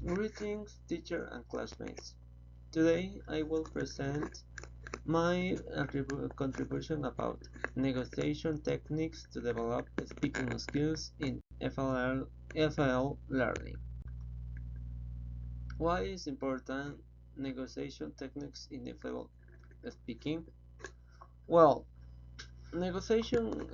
Greetings, teacher and classmates. Today I will present my contribution about negotiation techniques to develop speaking skills in EFL learning. Why is important negotiation techniques in EFL speaking? Well, negotiation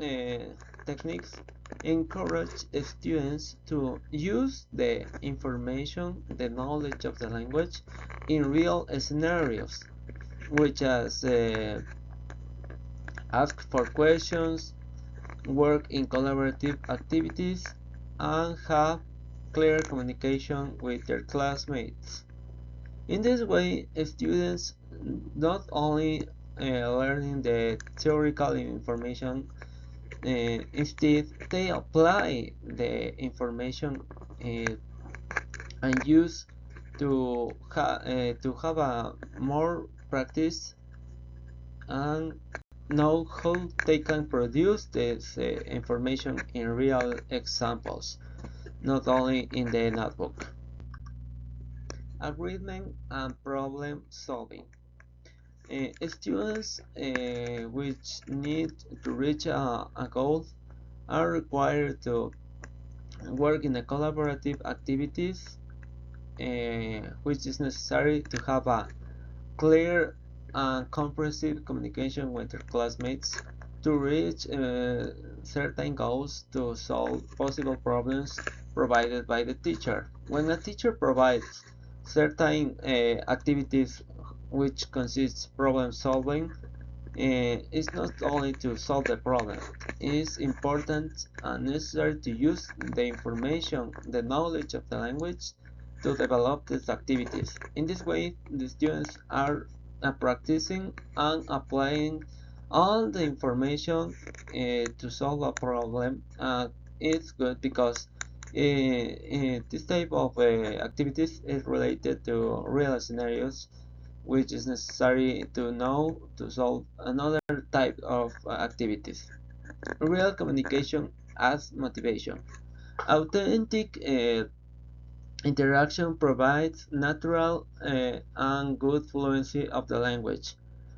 techniques encourage students to use the information, the knowledge of the language in real scenarios, which as ask for questions, work in collaborative activities, and have clear communication with their classmates. In this way, students not only learning the theoretical information, instead they apply the information and use to have a more practice and know how they can produce this information in real examples, not only in the notebook. Agreement and problem solving. Students which need to reach a goal are required to work in a collaborative activities, which is necessary to have a clear and comprehensive communication with their classmates to reach certain goals to solve possible problems provided by the teacher. When a teacher provides certain activities which consists problem solving, it's not only to solve the problem. It's important and necessary to use the information, the knowledge of the language to develop these activities. In this way, the students are practicing and applying all the information to solve a problem. It's good because this type of activities is related to real scenarios which is necessary to know to solve another type of activities. Real communication as motivation. Authentic interaction provides natural and good fluency of the language.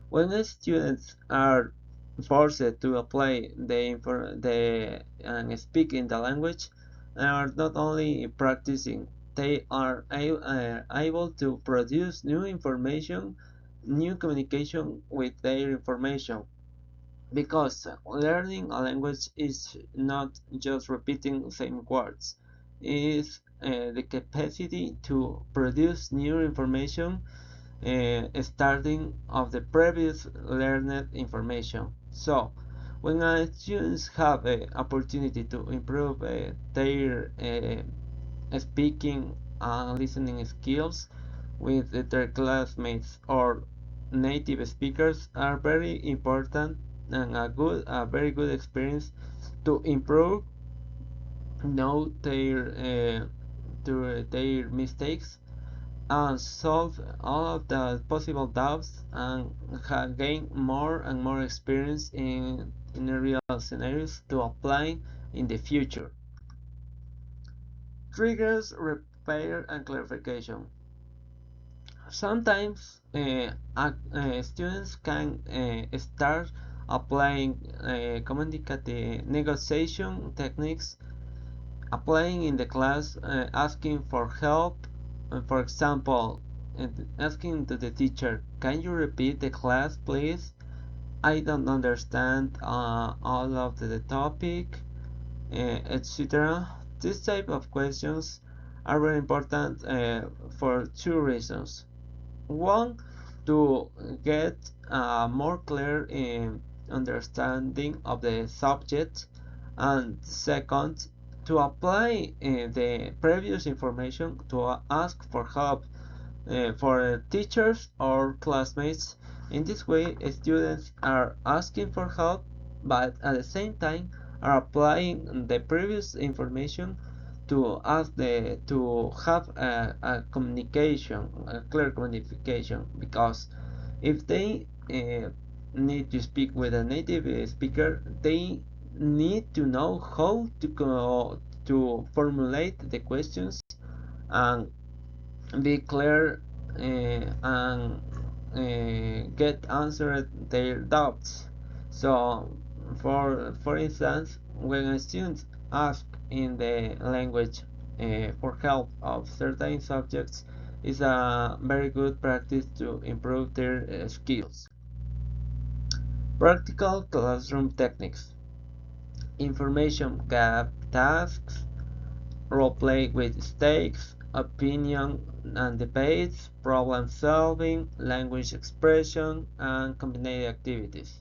When the students are forced to apply the and speak in the language, they are not only practicing, they are able to produce new information, new communication with their information. Because learning a language is not just repeating the same words, it's the capacity to produce new information starting of the previous learned information. So, when students have the opportunity to improve their speaking and listening skills with their classmates or native speakers are very important and a very good experience to improve, know their mistakes and solve all of the possible doubts and gain more and more experience in the real scenarios to apply in the future. Triggers, repair, and clarification. Sometimes students can start applying communicative negotiation techniques, applying in the class, asking for help. For example, asking to the teacher, "Can you repeat the class, please? I don't understand all of the topic," etc. This type of questions are very important for two reasons. One, to get a more clear understanding of the subject, and second, to apply the previous information to ask for help for teachers or classmates. In this way, students are asking for help, but at the same time are applying the previous information to ask to have a communication, a clear communication. Because if they need to speak with a native speaker, they need to know how to formulate the questions and be clear and get answered their doubts. So, for instance, when a student asks in the language for help of certain subjects, is a very good practice to improve their skills. Practical classroom techniques: information gap tasks, role play with stakes, opinion and debates, problem solving, language expression, and combined activities.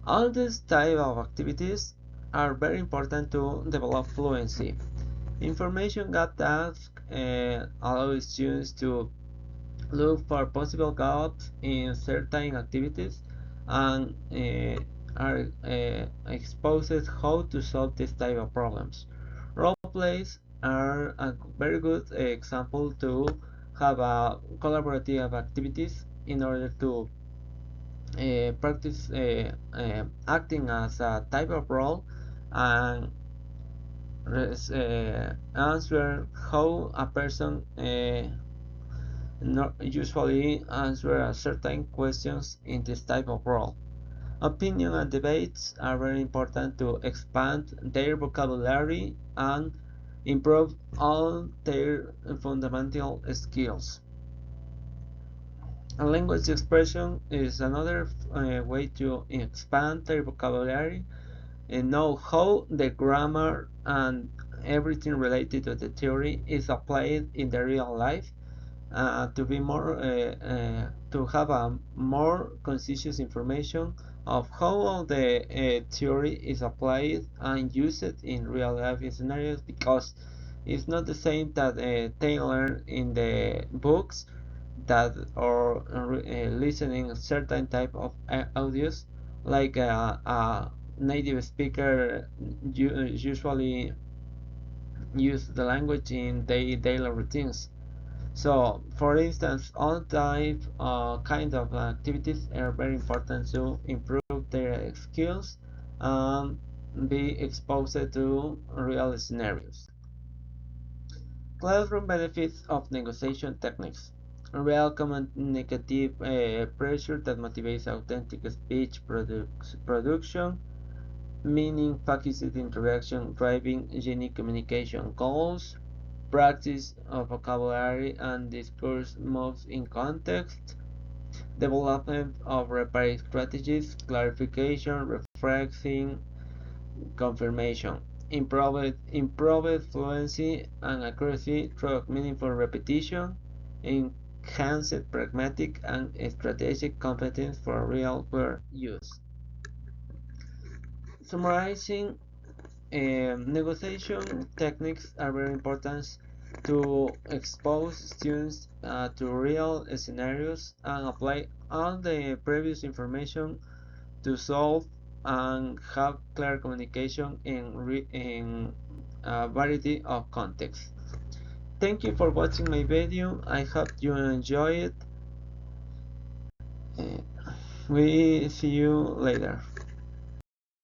All these type of activities are very important to develop fluency. Information gap tasks allow students to look for possible gaps in certain activities and are exposed how to solve this type of problems. Role plays are a very good example to have a collaborative activities in order to practice acting as a type of role and answer how a person not usually answer a certain questions in this type of role. Opinion and debates are very important to expand their vocabulary and improve all their fundamental skills. And language expression is another way to expand their vocabulary and know how the grammar and everything related to the theory is applied in the real life to be more to have a more conscious information of how all the theory is applied and used in real life scenarios, because it's not the same that they learn in the books that or listening certain type of audios like a native speaker usually use the language in their daily routines. So, for instance, all type kind of activities are very important to improve their skills and be exposed to real scenarios. Classroom benefits of negotiation techniques. Real communicative pressure that motivates authentic speech production, meaning focused interaction driving unique communication goals, practice of vocabulary and discourse moves in context, development of repair strategies, clarification, rephrasing, confirmation, improved fluency and accuracy through meaningful repetition, enhanced pragmatic and strategic competence for real-world use. Summarizing, negotiation techniques are very important to expose students to real scenarios and apply all the previous information to solve and have clear communication in a variety of contexts. Thank you for watching my video. I hope you enjoy it. We see you later.